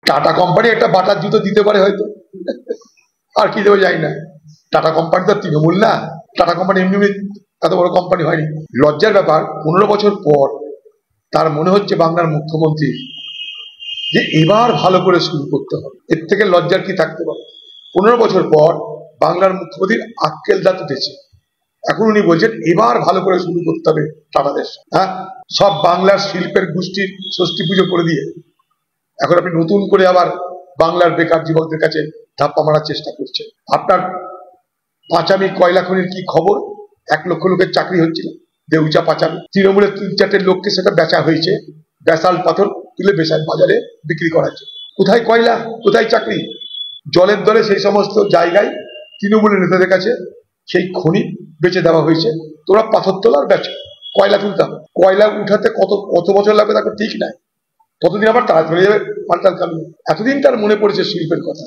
Tata company একটা butter জুতো দিতে পারে হয়তো, আর কি দেবো যাই না। টাটা কোম্পানি তো তৃণমূল না, টাটা কোম্পানি এমনি এত বড় কোম্পানি হয়নি। লজ্জার ব্যাপার, 15 বছর পর তার মনে হচ্ছে বাংলার মুখ্যমন্ত্রী যে এবার ভালো করে শুরু করতে হবে। এর থেকে লজ্জার কি থাকতে পারে? 15 বছর পর বাংলার মুখ্যমন্ত্রীর আক্কেল দাঁত উঠেছে। এখন উনি বলছেন এবার ভালো করে শুরু করতে হবে টাটাদের। হ্যাঁ, সব বাংলার শিল্পের গোষ্ঠীর ষষ্ঠী পুজো করে দিয়ে এখন আপনি নতুন করে আবার বাংলার বেকার যুবকদের কাছে ধাপ্পা মারার চেষ্টা করছেন। আপনার পাঁচামি কয়লা খনির কি খবর? 1 লক্ষ লোকের চাকরি হচ্ছিল দেউচা পাঁচামি, তৃণমূলের 3-4টে লোককে সেটা বেচা হয়েছে, ব্যাসাল্ট পাথর তুলে বেসাল বাজারে বিক্রি করার জন্য। কোথায় কয়লা, কোথায় চাকরি? জলের দরে সেই সমস্ত জায়গায় তৃণমূলের নেতাদের কাছে সেই খনি বেচে দেওয়া হয়েছে, তোরা পাথর তোলার বেচো, কয়লা তুলতে হবে। কয়লা উঠাতে কত বছর লাগবে তাকে ঠিক নাই, কতদিন আবার তারা চলে যাবে পাল্টাল কালু। এতদিন তার মনে পড়েছে শিল্পের কথা।